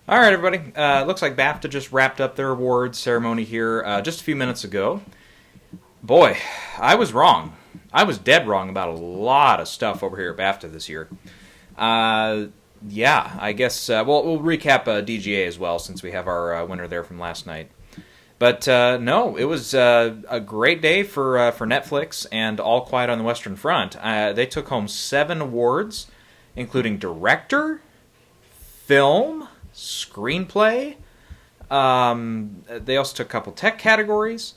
All right, everybody. Looks like Bafta just wrapped up their awards ceremony here just a few minutes ago. Boy, I was wrong. I was dead wrong about a lot of stuff over here at Bafta this year. Yeah, I guess we'll recap DGA as well since we have our winner there from last night. But no, it was a great day for Netflix and All Quiet on the Western Front. They took home 7 awards, including director, film, screenplay. They also took a couple tech categories.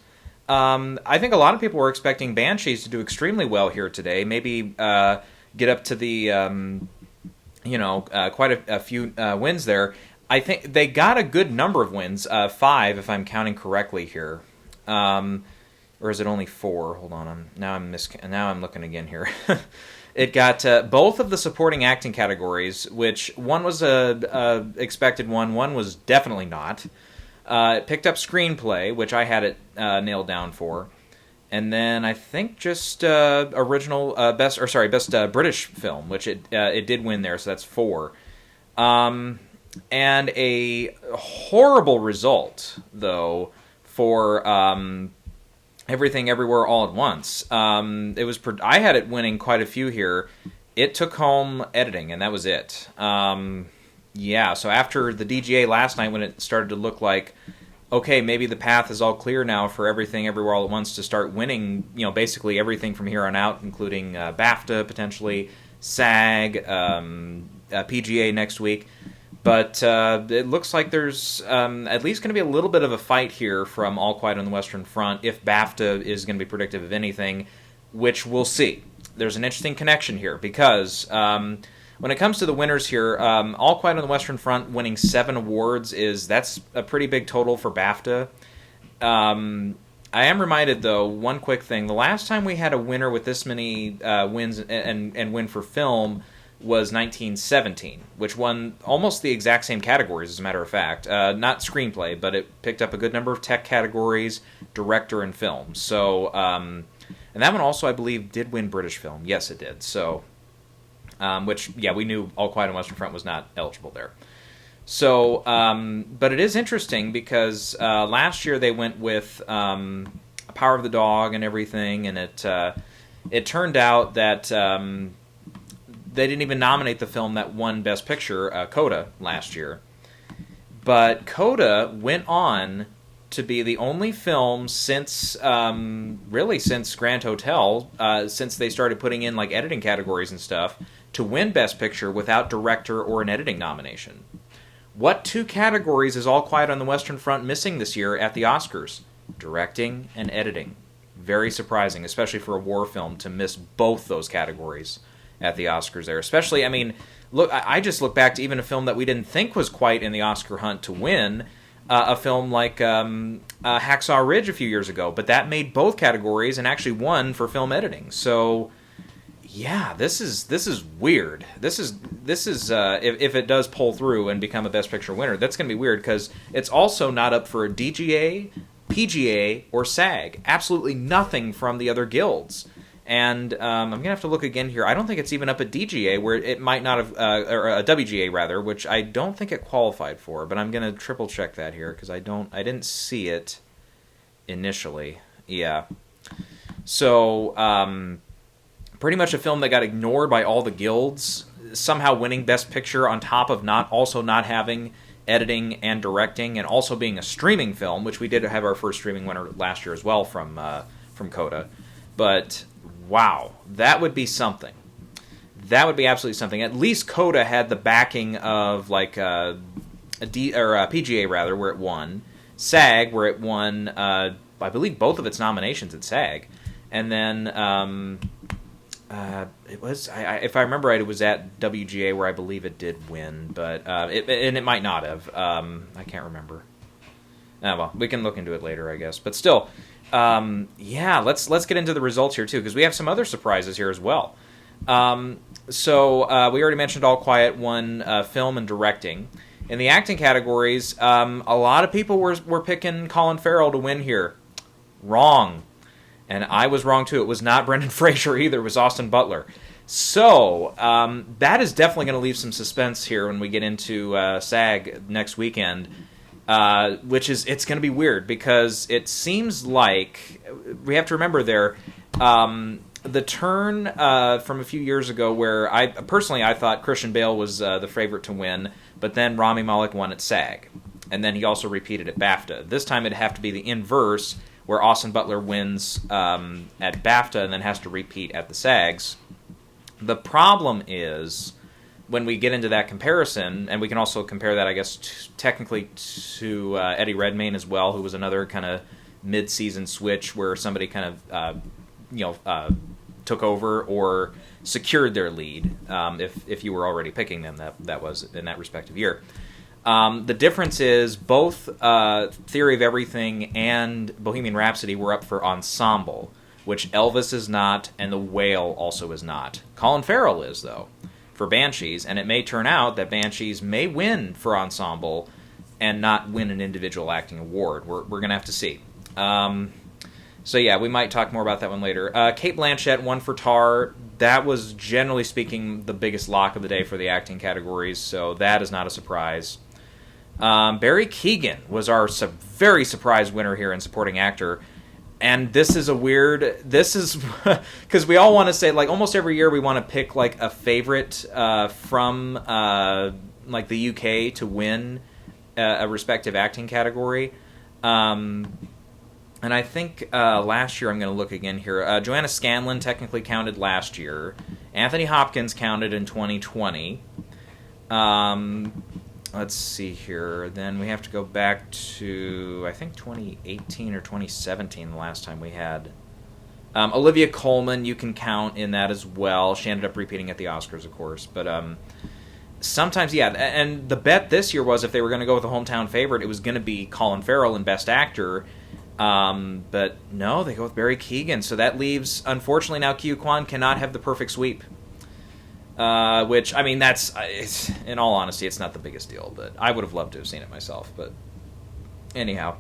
I think a lot of people were expecting Banshees to do extremely well here today. Maybe get up to the quite a few wins there. I think they got a good number of wins, 5 if I'm counting correctly here, or is it only 4? Hold on, now I'm looking again here. It got both of the supporting acting categories, which one was a expected one was definitely not. It picked up screenplay, which I had it nailed down for, and then I think just original best British film, which it did win there, so that's 4. And a horrible result though for Everything Everywhere All at Once. I had it winning quite a few here. It took home editing, and that was it. Yeah, so after the DGA last night, when it started to look like, okay, maybe the path is all clear now for Everything Everywhere All at Once to start winning, basically everything from here on out, including BAFTA potentially, SAG, PGA next week. But it looks like there's at least going to be a little bit of a fight here from All Quiet on the Western Front if BAFTA is going to be predictive of anything, which we'll see. There's an interesting connection here because when it comes to the winners here, All Quiet on the Western Front winning 7 awards that's a pretty big total for BAFTA. I am reminded, though, one quick thing. The last time we had a winner with this many wins and win for film was 1917, which won almost the exact same categories, as a matter of fact. Not screenplay, but it picked up a good number of tech categories, director, and film. So, and that one also, I believe, did win British film. Yes, it did. So, which, yeah, we knew All Quiet on Western Front was not eligible there. So, but it is interesting because last year they went with Power of the Dog and everything, and it turned out that they didn't even nominate the film that won Best Picture, Coda, last year. But Coda went on to be the only film since Grand Hotel, since they started putting in like editing categories and stuff, to win Best Picture without director or an editing nomination. What 2 categories is All Quiet on the Western Front missing this year at the Oscars? Directing and editing. Very surprising, especially for a war film, to miss both those categories at the Oscars there. Especially, I mean, look, I just look back to even a film that we didn't think was quite in the Oscar hunt to win, a film like Hacksaw Ridge a few years ago, but that made both categories and actually won for film editing. So, yeah, this is weird. This is if it does pull through and become a Best Picture winner, that's going to be weird because it's also not up for a DGA, PGA, or SAG. Absolutely nothing from the other guilds. And I'm going to have to look again here. I don't think it's even up at DGA, where it might not have, or a WGA rather, which I don't think it qualified for. But I'm going to triple check that here because I didn't see it initially. Yeah. So pretty much a film that got ignored by all the guilds, somehow winning Best Picture on top of not having editing and directing, and also being a streaming film, which we did have our first streaming winner last year as well from Coda. But wow, that would be something. That would be absolutely something. At least Coda had the backing of like a PGA rather, where it won, SAG, where it won. I believe both of its nominations at SAG, and then it was, if I remember right, it was at WGA where I believe it did win, but it might not have. I can't remember. Well, we can look into it later, I guess. But still. Yeah, let's get into the results here too, because we have some other surprises here as well. So we already mentioned All Quiet won film and directing. In the acting categories, a lot of people were picking Colin Farrell to win here. Wrong. And I was wrong too. It was not Brendan Fraser either. It was Austin Butler. So, that is definitely going to leave some suspense here when we get into SAG next weekend, it's going to be weird because it seems like, we have to remember the turn from a few years ago where I thought Christian Bale was the favorite to win, but then Rami Malek won at SAG. And then he also repeated at Bafta. This time it'd have to be the inverse, where Austin Butler wins at Bafta and then has to repeat at the SAGs. The problem is, when we get into that comparison, and we can also compare that, I guess, technically to Eddie Redmayne as well, who was another kind of mid-season switch where somebody kind of, took over or secured their lead, if you were already picking them, that was in that respective year. The difference is both Theory of Everything and Bohemian Rhapsody were up for ensemble, which Elvis is not, and The Whale also is not. Colin Farrell is, though, for Banshees, and it may turn out that Banshees may win for ensemble and not win an individual acting award. We're going to have to see. So yeah, we might talk more about that one later. Cate Blanchett won for Tar. That was, generally speaking, the biggest lock of the day for the acting categories, so that is not a surprise. Barry Keoghan was our very surprise winner here in supporting actor. And this is because we all want to say, like, almost every year we want to pick, like, a favorite from, like, the UK to win a respective acting category. And I think last year, I'm going to look again here, Joanna Scanlon technically counted last year. Anthony Hopkins counted in 2020. Let's see here. Then we have to go back to, I think, 2018 or 2017, the last time we had. Olivia Colman, you can count in that as well. She ended up repeating at the Oscars, of course. But sometimes, yeah. And the bet this year was if they were going to go with a hometown favorite, it was going to be Colin Farrell in Best Actor. But no, they go with Barry Keoghan. So that leaves, unfortunately, now Ke Kwan cannot have the perfect sweep. Which, I mean, in all honesty, it's not the biggest deal, but I would have loved to have seen it myself, but anyhow.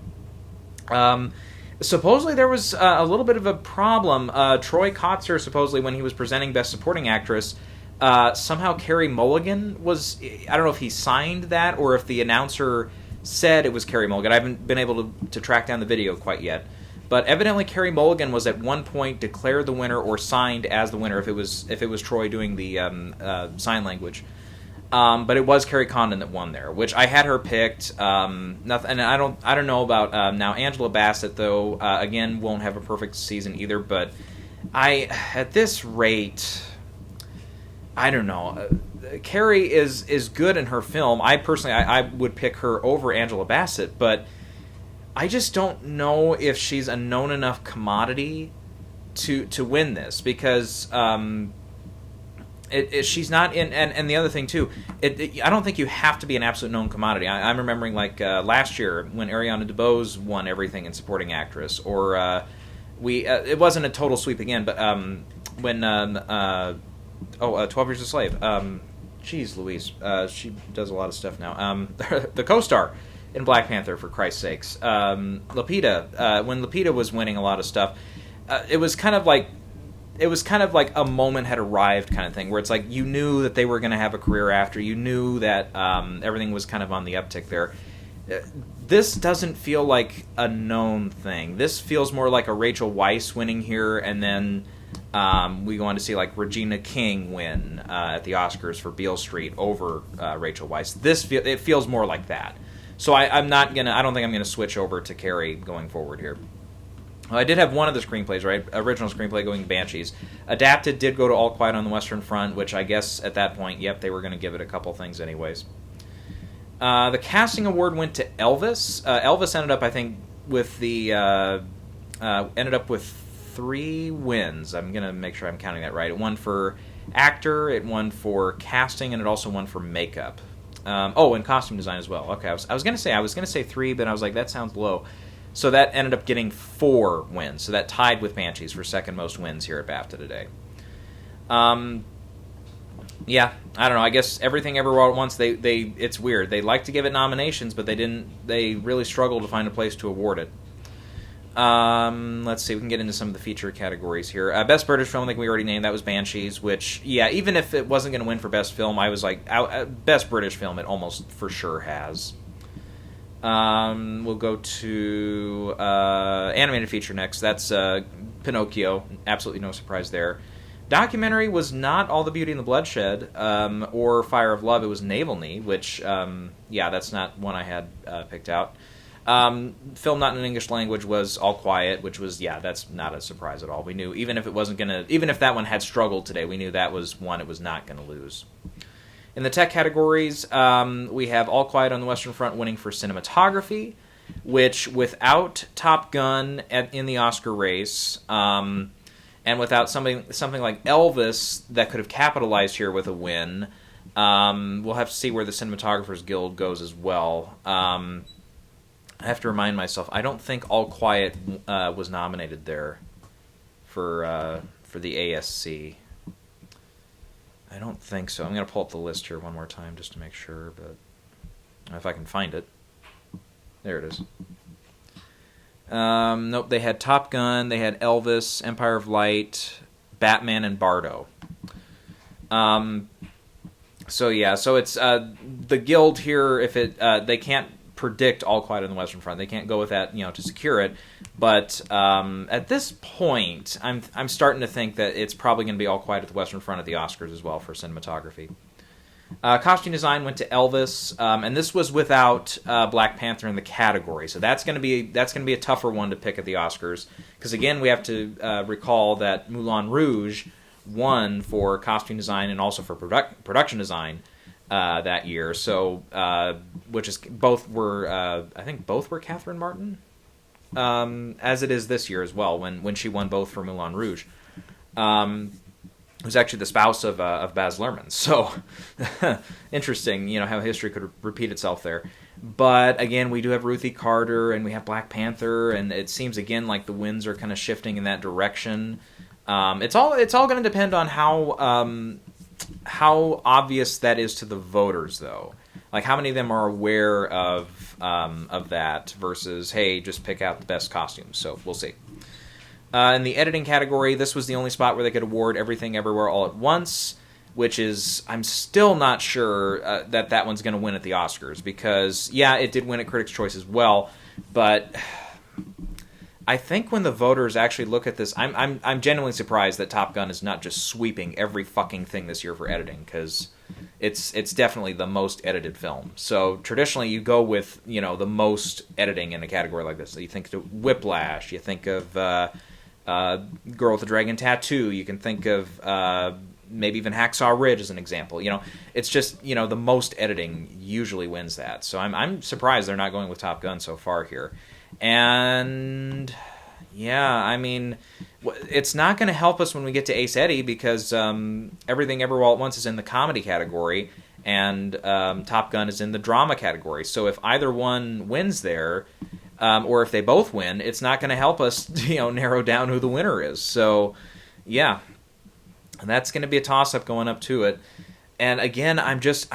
Supposedly there was a little bit of a problem. Troy Kotzer, supposedly, when he was presenting Best Supporting Actress, somehow Carey Mulligan was, I don't know if he signed that or if the announcer said it was Carey Mulligan. I haven't been able to track down the video quite yet. But evidently, Carey Mulligan was at one point declared the winner or signed as the winner if it was Troy doing the sign language. But it was Carrie Condon that won there, which I had her picked. Nothing, and I don't know about now. Angela Bassett, though, again, won't have a perfect season either. But at this rate, I don't know. Carrie is good in her film. I personally I would pick her over Angela Bassett, but I just don't know if she's a known enough commodity to win this, because she's not in. And the other thing too, I don't think you have to be an absolute known commodity. I'm remembering like last year when Ariana DeBose won everything in supporting actress, or it wasn't a total sweep again, but when 12 Years a Slave. Jeez Louise, she does a lot of stuff now. The co-star in Black Panther, for Christ's sakes. Lupita, when Lupita was winning a lot of stuff, it was kind of like a moment had arrived kind of thing, where it's like you knew that they were going to have a career after. You knew that everything was kind of on the uptick there. This doesn't feel like a known thing. This feels more like a Rachel Weisz winning here, and then we go on to see like Regina King win at the Oscars for Beale Street over Rachel Weisz. It feels more like that. So I don't think I'm gonna switch over to Carrie going forward here. I did have one of the screenplays, right? Original screenplay going to Banshees. Adapted did go to All Quiet on the Western Front, which I guess at that point, yep, they were going to give it a couple things anyways. The casting award went to Elvis. Elvis ended up, I think, with 3 wins. I'm going to make sure I'm counting that right. It won for actor, it won for casting, and it also won for makeup. And costume design as well. Okay, I was going to say 3, but I was like, that sounds low. So that ended up getting 4 wins. So that tied with Banshees for second most wins here at BAFTA today. Yeah, I don't know. I guess Everything Everywhere All at Once, it's weird. They like to give it nominations, but they really struggled to find a place to award it. Let's see. We can get into some of the feature categories here. Best British film, I think we already named. That was Banshees, which, yeah, even if it wasn't going to win for Best Film, I was like, Best British Film, it almost for sure has. We'll go to animated feature next. That's Pinocchio. Absolutely no surprise there. Documentary was not All the Beauty and the Bloodshed or Fire of Love. It was Naval Knee, which, that's not one I had picked out. Film not in an English language was All Quiet, which was, that's not a surprise at all. We knew, even if that one had struggled today, we knew that was one it was not going to lose. In the tech categories, we have All Quiet on the Western Front winning for cinematography, which without Top Gun in the Oscar race, and without something like Elvis that could have capitalized here with a win, we'll have to see where the Cinematographers Guild goes as well. I have to remind myself, I don't think All Quiet was nominated there for the ASC. I don't think so. I'm going to pull up the list here one more time just to make sure, but if I can find it. There it is. Nope, they had Top Gun, they had Elvis, Empire of Light, Batman, and Bardo. So it's the Guild here. If they can't predict All Quiet on the Western Front, they can't go with that, to secure it. But at this point, I'm starting to think that it's probably going to be All Quiet at the Western Front at the Oscars as well for cinematography. Costume design went to Elvis, and this was without Black Panther in the category, so that's going to be a tougher one to pick at the Oscars, because again we have to recall that Moulin Rouge won for costume design and also for production design that year. So which is both were I think both were Catherine Martin, as it is this year as well when she won both for Moulin Rouge. Who's actually the spouse of Baz Luhrmann. So interesting, how history could repeat itself there. But again, we do have Ruthie Carter and we have Black Panther, and it seems again like the winds are kind of shifting in that direction. It's all going to depend on how obvious that is to the voters, though. Like how many of them are aware of that versus, hey, just pick out the best costumes. So we'll see. In the editing category, this was the only spot where they could award Everything Everywhere All at Once, which is, I'm still not sure that one's going to win at the Oscars, because, it did win at Critics' Choice as well, but I think when the voters actually look at this, I'm genuinely surprised that Top Gun is not just sweeping every fucking thing this year for editing, because it's definitely the most edited film. So traditionally you go with, the most editing in a category like this. So you think of Whiplash, you think of Girl with the Dragon Tattoo, you can think of maybe even Hacksaw Ridge as an example. It's just, the most editing usually wins that. So I'm surprised they're not going with Top Gun so far here. And it's not going to help us when we get to Ace Eddie, because Everything Everywhere All at Once is in the comedy category and Top Gun is in the drama category. So if either one wins there, or if they both win, it's not going to help us, narrow down who the winner is. So, that's going to be a toss-up going up to it. And again, I'm just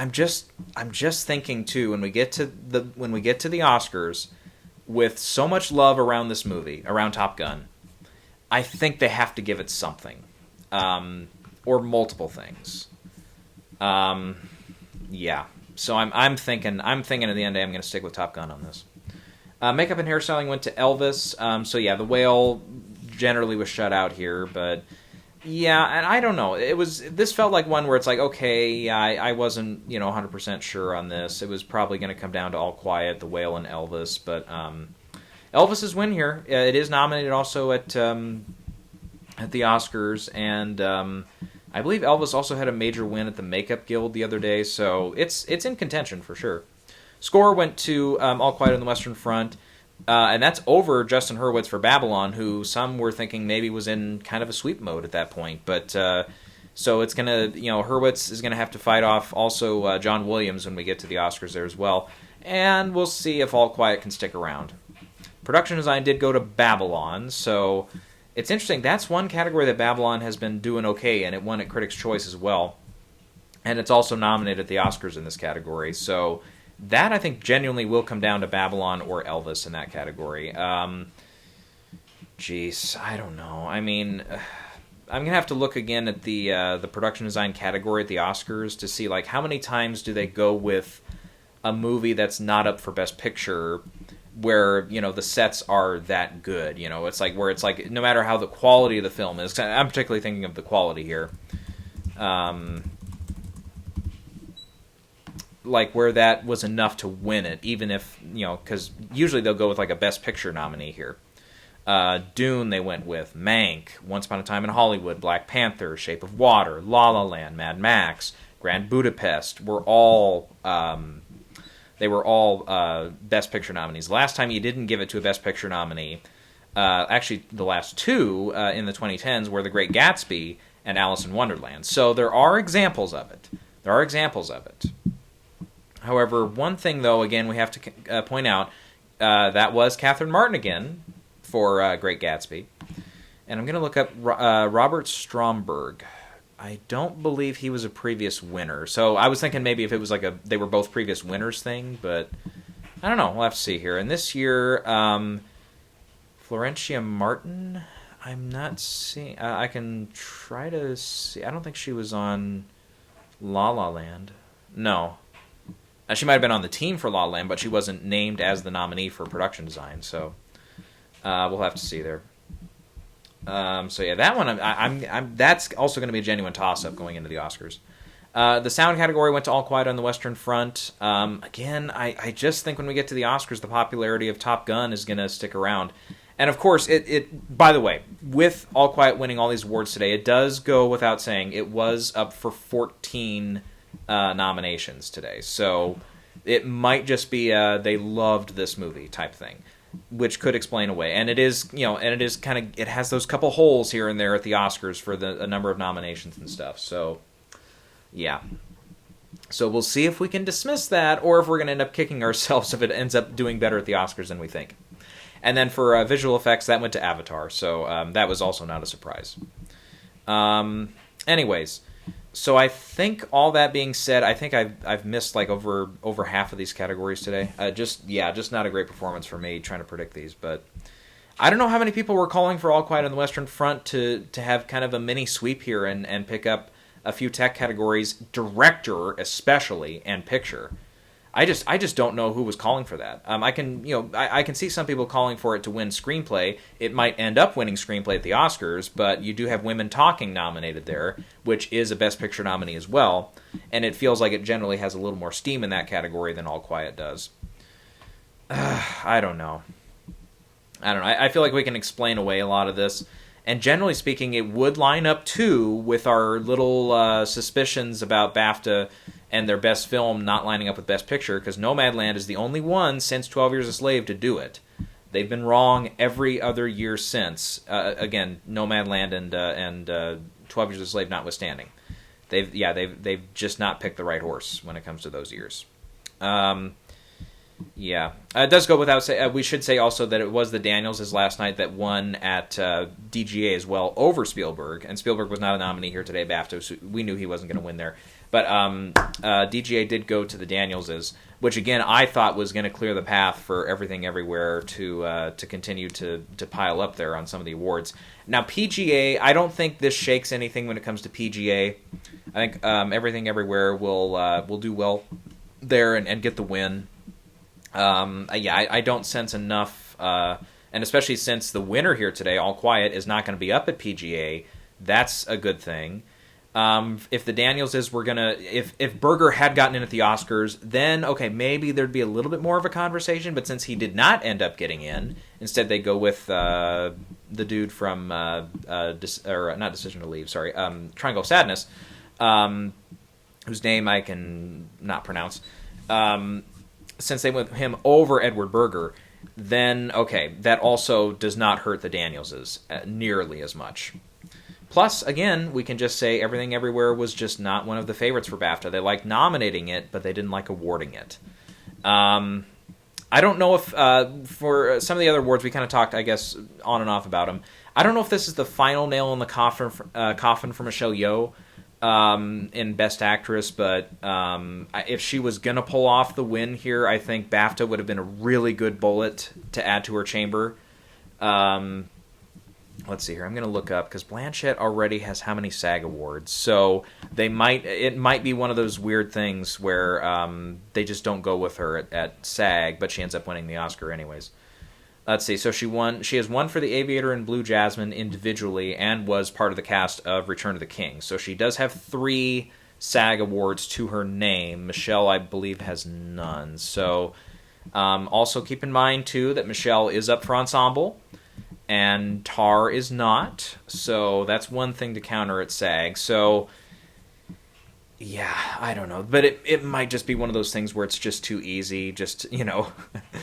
thinking too, when we get to the Oscars, with so much love around this movie, around Top Gun, I think they have to give it something, or multiple things. So I'm thinking at the end of the day, I'm going to stick with Top Gun on this. Makeup and hairstyling went to Elvis. The Whale generally was shut out here, but and I don't know. This felt like one where it's like, okay, I wasn't 100% sure on this. It was probably going to come down to All Quiet, The Whale, and Elvis, but Elvis's win here. It is nominated also at the Oscars, and I believe Elvis also had a major win at the Makeup Guild the other day, so it's in contention for sure. Score went to All Quiet on the Western Front, and that's over Justin Hurwitz for Babylon, who some were thinking maybe was in kind of a sweep mode at that point. But so it's going to, Hurwitz is going to have to fight off also John Williams when we get to the Oscars there as well. And we'll see if All Quiet can stick around. Production design did go to Babylon, so it's interesting. That's one category that Babylon has been doing okay, and it won at Critics' Choice as well. And it's also nominated at the Oscars in this category, so that, I think, genuinely will come down to Babylon or Elvis in that category. Jeez, I don't know. I mean, I'm gonna have to look again at the production design category at the Oscars to see like how many times do they go with a movie that's not up for Best Picture, where the sets are that good. It's like where it's like no matter how the quality of the film is. I'm particularly thinking of the quality here. Like where that was enough to win it, even if because usually they'll go with like a Best Picture nominee here. Dune, they went with Mank, Once Upon a Time in Hollywood, Black Panther, Shape of Water, La La Land, Mad Max, Grand Budapest were all Best Picture nominees. Last time you didn't give it to a Best Picture nominee, actually the last two in the 2010s were The Great Gatsby and Alice in Wonderland. So there are examples of it. However, one thing though, again, we have to point out, that was Catherine Martin again for Great Gatsby. And I'm going to look up Robert Stromberg. I don't believe he was a previous winner. So I was thinking maybe if it was like they were both previous winners thing, but I don't know. We'll have to see here. And this year, Florentia Martin, I'm not seeing. I can try to see. I don't think she was on La La Land. No. She might have been on the team for La La Land, but she wasn't named as the nominee for production design. So we'll have to see there. So yeah, that one that's also going to be a genuine toss-up going into the Oscars. The sound category went to All Quiet on the Western Front. Again, I just think when we get to the Oscars, the popularity of Top Gun is going to stick around. And of course, it by the way, with All Quiet winning all these awards today, it does go without saying it was up for 14 nominations today. So it might just be they loved this movie type thing, which could explain away. And it is, it has those couple holes here and there at the Oscars for a number of nominations and stuff. So, yeah. So we'll see if we can dismiss that, or if we're going to end up kicking ourselves if it ends up doing better at the Oscars than we think. And then for visual effects, that went to Avatar. So that was also not a surprise. Anyways, so I think all that being said, I think I've missed like over half of these categories today. Just not a great performance for me trying to predict these. But I don't know how many people were calling for All Quiet on the Western Front to have kind of a mini sweep here and pick up a few tech categories, director especially, and picture. I just don't know who was calling for that. I can see some people calling for it to win screenplay. It might end up winning screenplay at the Oscars, but you do have Women Talking nominated there, which is a Best Picture nominee as well, and it feels like it generally has a little more steam in that category than All Quiet does. I don't know. I feel like we can explain away a lot of this, and generally speaking, it would line up too with our little suspicions about BAFTA and their best film not lining up with Best Picture, because Nomadland is the only one since 12 Years a Slave to do it. They've been wrong every other year since. Again, Nomadland and 12 Years a Slave notwithstanding. They've just not picked the right horse when it comes to those years. Yeah. It does go without saying. We should say also that it was the Daniels' last night that won at DGA as well over Spielberg, and Spielberg was not a nominee here today, BAFTA, so we knew he wasn't going to win there. But DGA did go to the Daniels', which again I thought was going to clear the path for Everything Everywhere to continue to pile up there on some of the awards. Now PGA, I don't think this shakes anything when it comes to PGA. I think Everything Everywhere will do well there and get the win. I don't sense enough, and especially since the winner here today, All Quiet, is not going to be up at PGA, that's a good thing. If the Daniels' were going to... If Berger had gotten in at the Oscars, then, okay, maybe there'd be a little bit more of a conversation, but since he did not end up getting in, instead they go with the dude from... not Decision to Leave, sorry, Triangle of Sadness, whose name I can not pronounce. Since they went with him over Edward Berger, then, okay, that also does not hurt the Daniels' nearly as much. Plus, again, we can just say Everything Everywhere was just not one of the favorites for BAFTA. They liked nominating it, but they didn't like awarding it. I don't know if, for some of the other awards, we kind of talked, I guess, on and off about them. I don't know if this is the final nail in the coffin for Michelle Yeoh in Best Actress, but if she was going to pull off the win here, I think BAFTA would have been a really good bullet to add to her chamber. let's see here. I'm going to look up because Blanchett already has how many SAG awards. So it might be one of those weird things where they just don't go with her at SAG, but she ends up winning the Oscar anyways. Let's see. So she has won for The Aviator and Blue Jasmine individually and was part of the cast of Return of the King. So she does have 3 SAG awards to her name. Michelle, I believe, has none. So also keep in mind, too, that Michelle is up for ensemble and Tar is not. So that's one thing to counter at SAG. So, yeah, I don't know. But it might just be one of those things where it's just too easy. Just, don't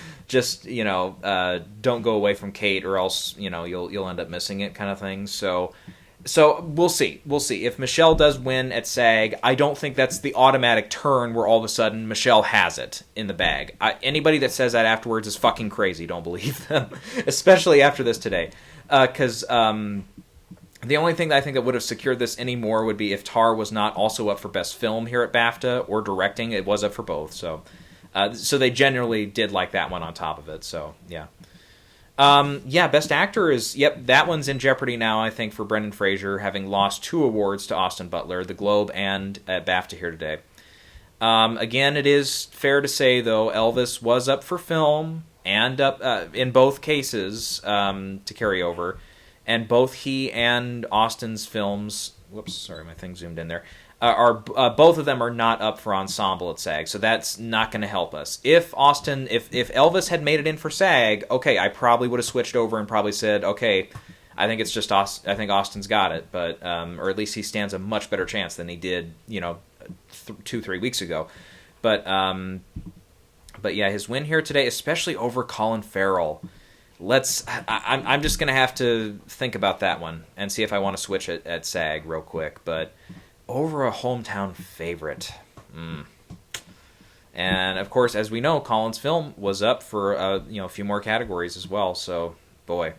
go away from Kate or else, you'll end up missing it kind of thing. So we'll see. We'll see. If Michelle does win at SAG, I don't think that's the automatic turn where all of a sudden Michelle has it in the bag. Anybody that says that afterwards is fucking crazy. Don't believe them. Especially after this today. Because the only thing that I think that would have secured this anymore would be if Tar was not also up for Best Film here at BAFTA or directing. It was up for both. So they generally did like that one on top of it. So, yeah. Best actor is, that one's in jeopardy now, I think, for Brendan Fraser, having lost 2 awards to Austin Butler, the Globe and at BAFTA here today. Again, it is fair to say, though, Elvis was up for film and up in both cases to carry over, and both he and Austin's films, whoops, sorry, my thing zoomed in there, are both of them are not up for ensemble at SAG, so that's not going to help us. If Elvis had made it in for SAG, okay, I probably would have switched over and probably said, okay, I think it's just I think Austin's got it, but or at least he stands a much better chance than he did, 2-3 weeks ago. But yeah, his win here today, especially over Colin Farrell. I'm just going to have to think about that one and see if I want to switch it at SAG real quick, but over a hometown favorite. And, of course, as we know, Colin's film was up for a few more categories as well, so, boy.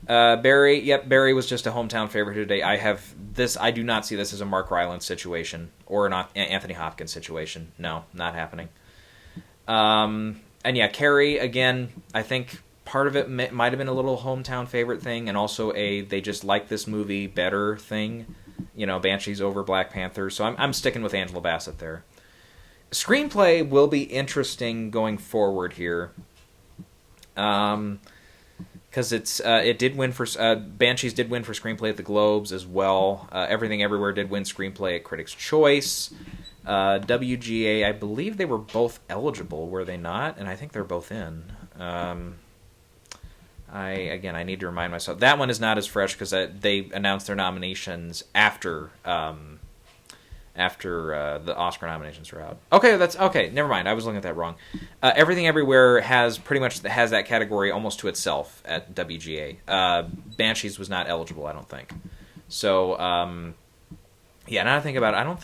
Barry was just a hometown favorite today. I do not see this as a Mark Rylance situation or an Anthony Hopkins situation. No, not happening. And, Carrie, again, I think part of it might have been a little hometown favorite thing and also they just like this movie better thing. Banshees over Black Panther. So I'm sticking with Angela Bassett there. Screenplay will be interesting going forward here. Because it did win for Banshees did win for Screenplay at the Globes as well. Everything Everywhere did win Screenplay at Critics' Choice. WGA, I believe they were both eligible, were they not? And I think they're both in. I need to remind myself. That one is not as fresh because they announced their nominations after the Oscar nominations were out. Okay, never mind. I was looking at that wrong. Everything Everywhere has that category almost to itself at WGA. Banshees was not eligible, I don't think. So, now I think about it, I don't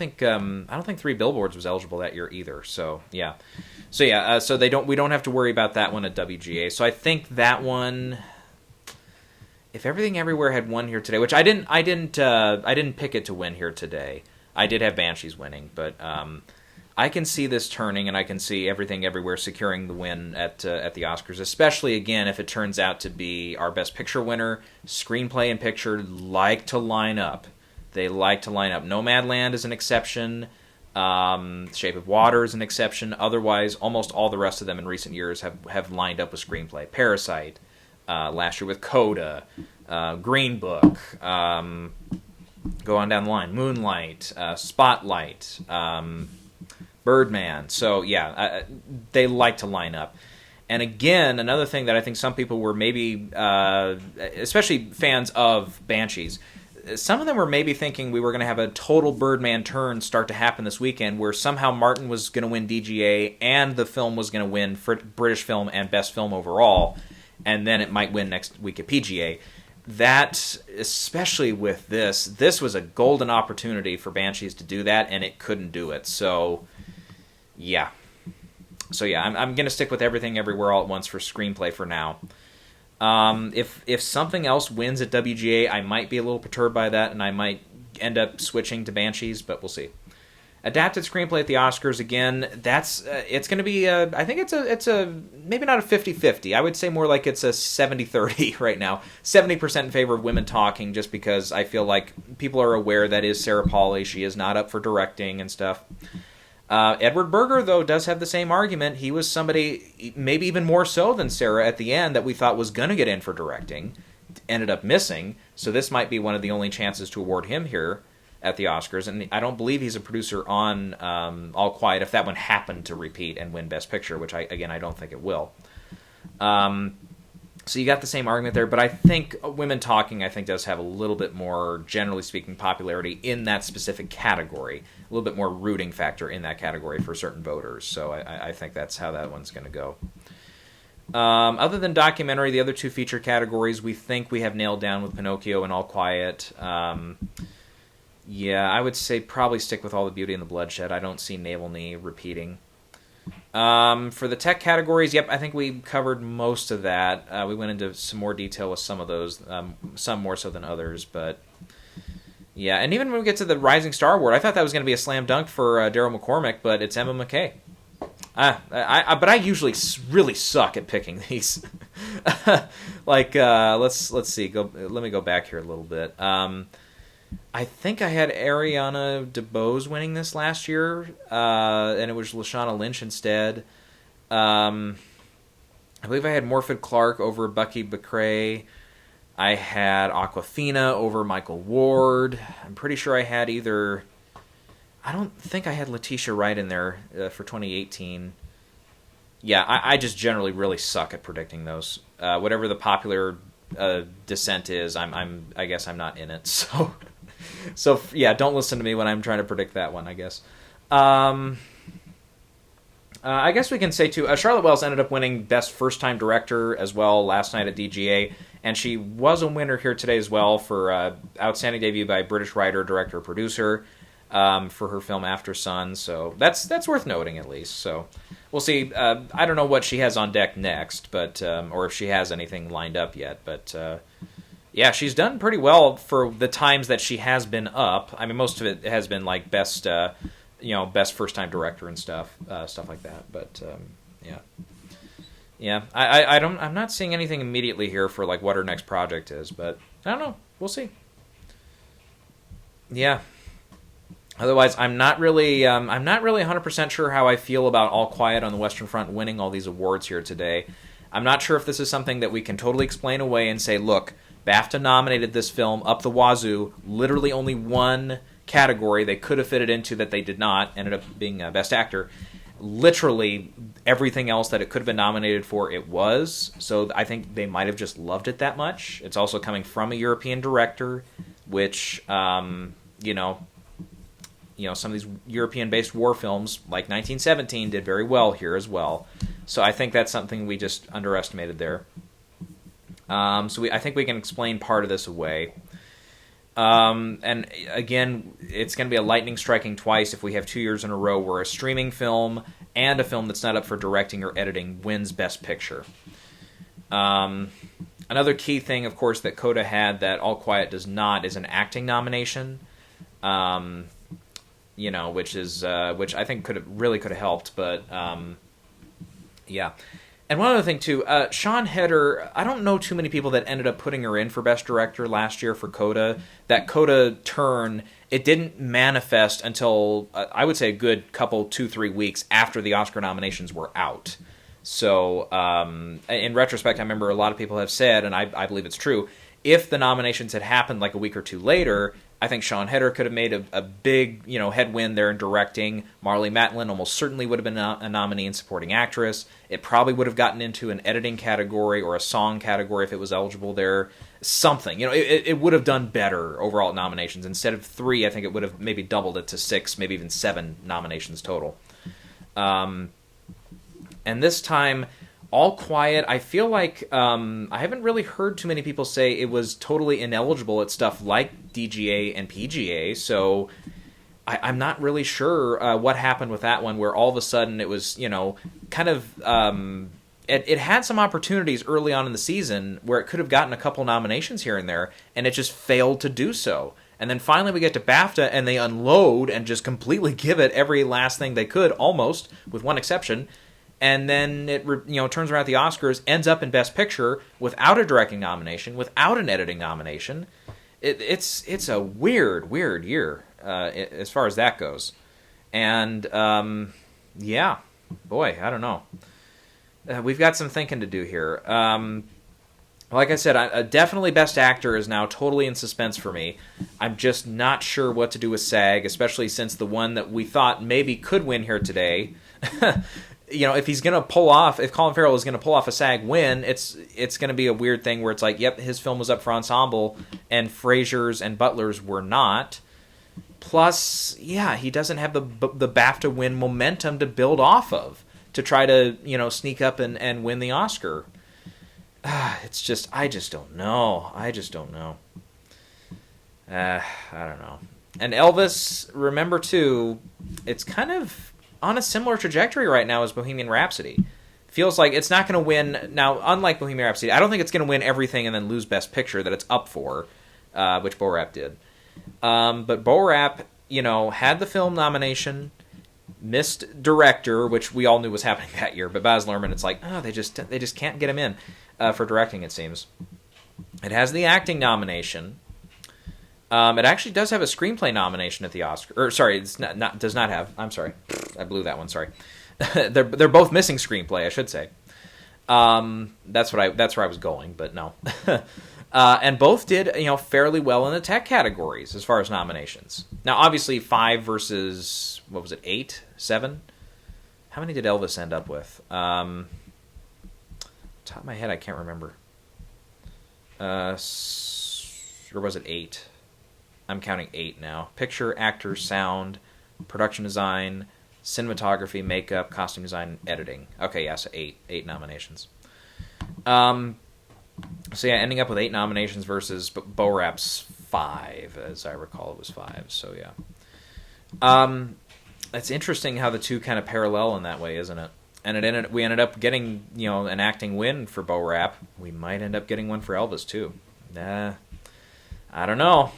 think Three Billboards was eligible that year either. So, yeah. So we don't have to worry about that one at WGA. So I think that one, if Everything Everywhere had won here today, which I didn't pick it to win here today. I did have Banshees winning, but I can see this turning, and I can see Everything Everywhere securing the win at the Oscars, especially again if it turns out to be our Best Picture winner. Screenplay and picture like to line up. They like to line up. Nomadland is an exception. Shape of Water is an exception. Otherwise, almost all the rest of them in recent years have lined up with Screenplay. Parasite, last year with Coda, Green Book, go on down the line, Moonlight, Spotlight, Birdman. So, they like to line up. And again, another thing that I think some people were maybe, especially fans of Banshees, some of them were maybe thinking we were going to have a total Birdman turn start to happen this weekend where somehow Martin was going to win DGA and the film was going to win for British Film and Best Film overall, and then it might win next week at PGA. That, especially with this was a golden opportunity for Banshees to do that, and it couldn't do it. So, yeah. I'm going to stick with Everything Everywhere All at Once for Screenplay for now. If something else wins at WGA, I might be a little perturbed by that, and I might end up switching to Banshees, but we'll see. Adapted screenplay at the Oscars, again, that's it's going to be I think it's a maybe not a 50-50. I would say more like it's a 70-30 right now. 70% in favor of women talking, just because I feel like people are aware that is Sarah Polley. She is not up for directing and stuff. Edward Berger, though, does have the same argument. He was somebody, maybe even more so than Sarah at the end, that we thought was going to get in for directing. Ended up missing, so this might be one of the only chances to award him here at the Oscars, and I don't believe he's a producer on All Quiet, if that one happened to repeat and win Best Picture, which I don't think it will. So you got the same argument there, but I think Women Talking, I think, does have a little bit more, generally speaking, popularity in that specific category, a little bit more rooting factor in that category for certain voters, so I think that's how that one's going to go. Other than documentary, the other two feature categories we think we have nailed down with Pinocchio and All Quiet. Yeah, I would say probably stick with All the Beauty and the Bloodshed. I don't see Naval Knee repeating. For the tech categories, yep, I think we covered most of that. We went into some more detail with some of those, some more so than others, but yeah. And even when we get to the Rising Star Award, I thought that was going to be a slam dunk for Daryl McCormack, but it's Emma McKay. But I usually really suck at picking these. Like, let's see. Let me go back here a little bit. I think I had Ariana DeBose winning this last year, and it was Lashana Lynch instead. I believe I had Morfydd Clark over Bucky Becrae. I had Awkwafina over Michael Ward. I'm pretty sure I had either... I don't think I had Letitia Wright in there for 2018. Yeah, I just generally really suck at predicting those. Whatever the popular dissent is, I guess I'm not in it. So yeah, don't listen to me when I'm trying to predict that one, I guess. I guess we can say, too, Charlotte Wells ended up winning Best First Time Director as well last night at DGA, and she was a winner here today as well for Outstanding Debut by British Writer, Director, Producer for her film After Sun, so that's worth noting at least. So we'll see. I don't know what she has on deck next, but or if she has anything lined up yet, but... yeah, she's done pretty well for the times that she has been up. I mean, most of it has been like best first-time director and stuff like that. But yeah. I'm not seeing anything immediately here for like what her next project is, but I don't know. We'll see. Yeah. Otherwise, I'm not really 100% sure how I feel about All Quiet on the Western Front winning all these awards here today. I'm not sure if this is something that we can totally explain away and say, look, BAFTA nominated this film up the wazoo, literally only one category they could have fitted into that they did not, ended up being Best Actor. Literally everything else that it could have been nominated for, it was. So I think they might have just loved it that much. It's also coming from a European director, which, some of these European-based war films, like 1917, did very well here as well. So I think that's something we just underestimated there. I think we can explain part of this away. And again, it's going to be a lightning striking twice if we have 2 years in a row where a streaming film and a film that's not up for directing or editing wins Best Picture. Another key thing, of course, that Coda had that All Quiet does not is an acting nomination. Which I think could have helped, but yeah. And one other thing, too, Sian Heder, I don't know too many people that ended up putting her in for Best Director last year for Coda. That Coda turn, it didn't manifest until, I would say, a good couple, 2-3 weeks after the Oscar nominations were out. So, in retrospect, I remember a lot of people have said, and I believe it's true, if the nominations had happened like a week or two later, I think Sian Heder could have made a big, headwind there in directing. Marlee Matlin almost certainly would have been a nominee in supporting actress. It probably would have gotten into an editing category or a song category if it was eligible there. Something, it would have done better overall at nominations. Instead of 3, I think it would have maybe doubled it to 6, maybe even 7 nominations total. And this time, All Quiet, I feel like I haven't really heard too many people say it was totally ineligible at stuff like DGA and PGA, so I'm not really sure what happened with that one, where all of a sudden it was, kind of... It had some opportunities early on in the season where it could have gotten a couple nominations here and there, and it just failed to do so. And then finally we get to BAFTA, and they unload and just completely give it every last thing they could, almost, with one exception. And then it turns around at the Oscars, ends up in Best Picture without a directing nomination, without an editing nomination. It's a weird year as far as that goes. And, yeah, boy, I don't know. We've got some thinking to do here. Like I said, definitely Best Actor is now totally in suspense for me. I'm just not sure what to do with SAG, especially since the one that we thought maybe could win here today. If he's going to pull off, if Colin Farrell is going to pull off a SAG win, it's going to be a weird thing where it's like, yep, his film was up for ensemble, and Fraser's and Butler's were not. Plus, yeah, he doesn't have the BAFTA win momentum to build off of to try to, sneak up and win the Oscar. It's just, I just don't know. I don't know. And Elvis, remember too, it's kind of on a similar trajectory right now as Bohemian Rhapsody. Feels like it's not going to win. Now, unlike Bohemian Rhapsody, I don't think it's going to win everything and then lose Best Picture that it's up for, which Bo-Rap did. But Bo-Rap, had the film nomination, missed director, which we all knew was happening that year. But Baz Luhrmann, it's like, they just can't get him in for directing, it seems. It has the acting nomination. It actually does have a screenplay nomination at the Oscar. Or sorry, it's not does not have. I'm sorry, I blew that one. Sorry, they're both missing screenplay, I should say. That's where I was going, but no. And both did fairly well in the tech categories as far as nominations. Now, obviously, 5 versus what was it, 8, 7? How many did Elvis end up with? Top of my head, I can't remember. Or was it 8? I'm counting 8 now. Picture, actor, sound, production design, cinematography, makeup, costume design, editing. Okay, yeah, so 8 nominations. So yeah, ending up with 8 nominations versus Bo-Rap's 5, as I recall it was 5. So yeah, it's interesting how the two kind of parallel in that way, isn't it? And we ended up getting an acting win for Bo-Rap. We might end up getting one for Elvis too. I don't know.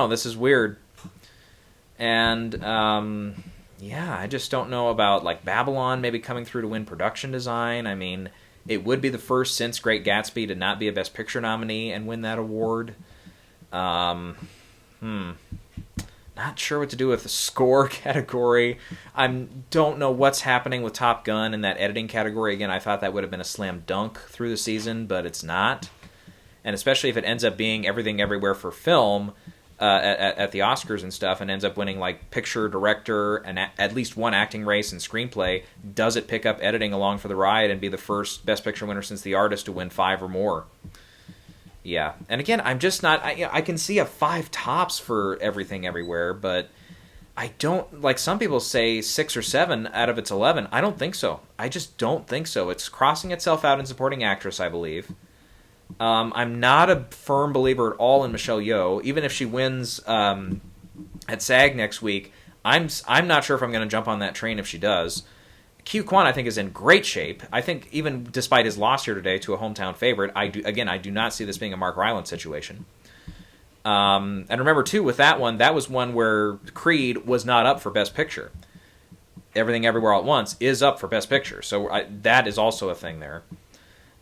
This is weird. And yeah, I just don't know about like Babylon maybe coming through to win production design. I mean, it would be the first since Great Gatsby to not be a Best Picture nominee and win that award. Not sure what to do with the score category. I don't know what's happening with Top Gun in that editing category. Again, I thought that would have been a slam dunk through the season, but it's not. And especially if it ends up being Everything Everywhere for film at the Oscars and stuff, and ends up winning like picture, director, and at least one acting race and screenplay, does it pick up editing along for the ride and be the first Best Picture winner since The Artist to win 5 or more? Yeah. And again, I'm just not... I can see a 5 tops for Everything Everywhere, but I don't... Like some people say 6 or 7 out of its 11. I don't think so. I just don't think so. It's crossing itself out in supporting actress, I believe. I'm not a firm believer at all in Michelle Yeoh. Even if she wins at SAG next week, I'm not sure if I'm going to jump on that train if she does. Q Kwan, I think, is in great shape. I think even despite his loss here today to a hometown favorite, I do not see this being a Mark Rylance situation. And remember, too, with that one, that was one where Creed was not up for Best Picture. Everything Everywhere All at Once is up for Best Picture, so that is also a thing there.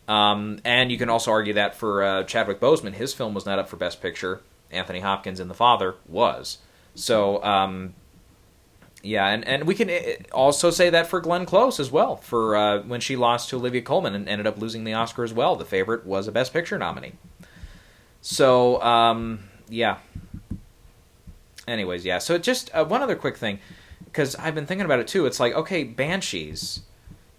And you can also argue that for Chadwick Boseman, his film was not up for Best Picture. Anthony Hopkins in The Father was. So, yeah, and we can also say that for Glenn Close as well, for when she lost to Olivia Colman and ended up losing the Oscar as well. The favorite was a Best Picture nominee. So, yeah. Anyways, yeah. So just one other quick thing, because I've been thinking about it too. It's like, okay, Banshees,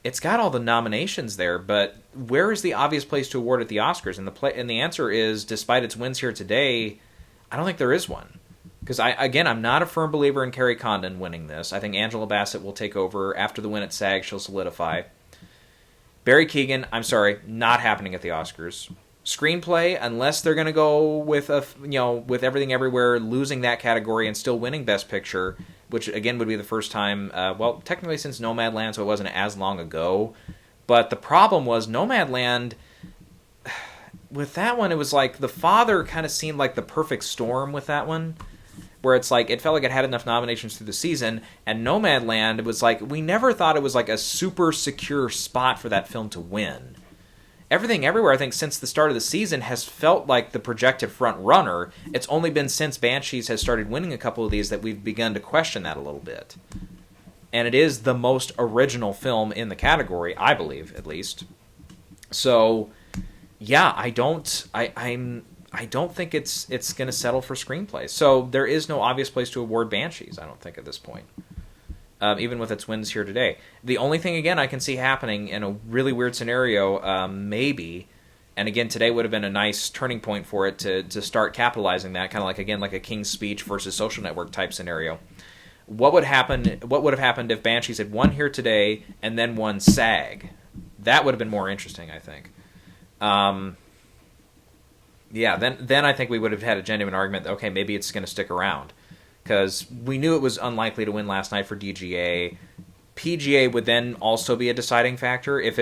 it's got all the nominations there, but where is the obvious place to award at the Oscars? And the answer is, despite its wins here today, I don't think there is one. Because, I'm not a firm believer in Carrie Condon winning this. I think Angela Bassett will take over. After the win at SAG, she'll solidify. Barry Keoghan, I'm sorry, not happening at the Oscars. Screenplay, unless they're going to go with with Everything Everywhere, losing that category and still winning Best Picture, which again would be the first time, technically since Nomadland, so it wasn't as long ago. But the problem was Nomadland with that one, it was like the father kind of seemed like the perfect storm with that one, where it's like it felt like it had enough nominations through the season, and Nomadland, it was like we never thought it was like a super secure spot for that film to win. Everything Everywhere, I think, since the start of the season has felt like the projected front runner. It's only been since Banshees has started winning a couple of these that we've begun to question that a little bit. And it is the most original film in the category, I believe, at least. So, yeah, I don't think it's going to settle for Screenplay. So there is no obvious place to award Banshees, I don't think, at this point. Even with its wins here today. The only thing, again, I can see happening in a really weird scenario, maybe, and again, today would have been a nice turning point for it to start capitalizing that, kind of like, again, like a King's Speech versus Social Network type scenario. What would have happened if Banshees had won here today and then won SAG? That would have been more interesting, I think. Yeah, then I think we would have had a genuine argument that, okay, maybe it's going to stick around. Because we knew it was unlikely to win last night for DGA. PGA would then also be a deciding factor. If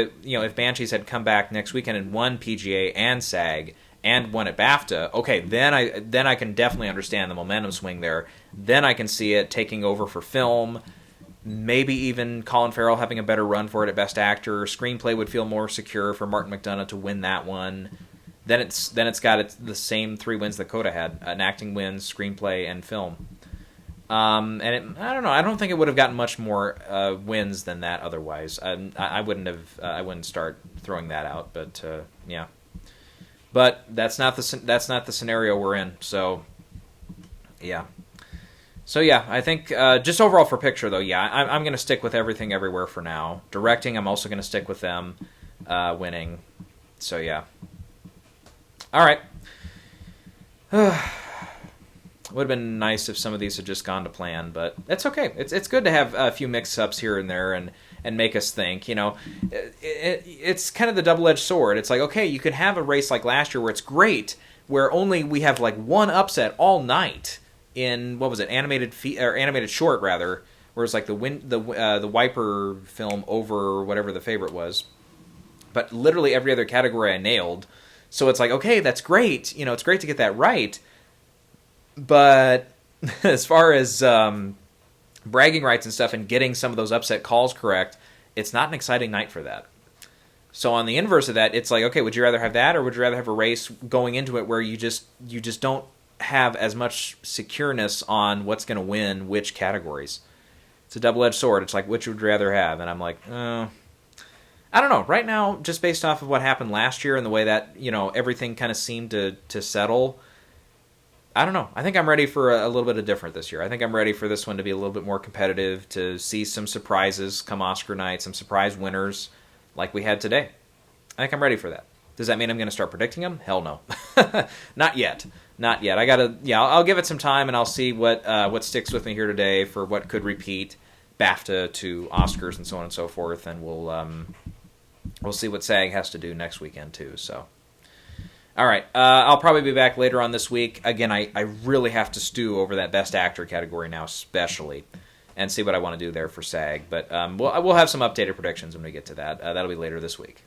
Banshees had come back next weekend and won PGA and SAG and won at Bafta, okay, then I can definitely understand the momentum swing there. Then I can see it taking over for film. Maybe even Colin Farrell having a better run for it at Best Actor. Screenplay would feel more secure for Martin McDonagh to win that one. Then it's got the same 3 wins that Coda had: an acting win, screenplay, and film. I don't know. I don't think it would have gotten much more wins than that otherwise. I wouldn't start throwing that out. But yeah. But that's not the scenario we're in. So yeah. So yeah, I think just overall for picture though, yeah, I'm going to stick with Everything Everywhere for now. Directing, I'm also going to stick with them winning. So yeah. All right. Would have been nice if some of these had just gone to plan, but it's okay. It's good to have a few mix-ups here and there and make us think. It's kind of the double-edged sword. It's like, okay, you can have a race like last year where it's great, where only we have like one upset all night in what was it, animated short rather, where it's like the Wiper film over whatever the favorite was, but literally every other category I nailed. So it's like, okay, that's great. It's great to get that right. But as far as bragging rights and stuff and getting some of those upset calls correct, it's not an exciting night for that. So on the inverse of that, it's like, okay, would you rather have that, or would you rather have a race going into it where you just don't have as much secureness on what's going to win which categories? It's a double-edged sword. It's like, which would you rather have? And I'm like, I don't know. Right now, just based off of what happened last year and the way that everything kind of seemed to settle, I don't know. I think I'm ready for a little bit of different this year. I think I'm ready for this one to be a little bit more competitive, to see some surprises come Oscar night, some surprise winners like we had today. I think I'm ready for that. Does that mean I'm going to start predicting them? Hell no. Not yet. Not yet. I'll give it some time, and I'll see what sticks with me here today for what could repeat BAFTA to Oscars and so on and so forth, and we'll see what SAG has to do next weekend too. So. All right, I'll probably be back later on this week. Again, I really have to stew over that Best Actor category now, especially, and see what I want to do there for SAG. But we'll have some updated predictions when we get to that. That'll be later this week.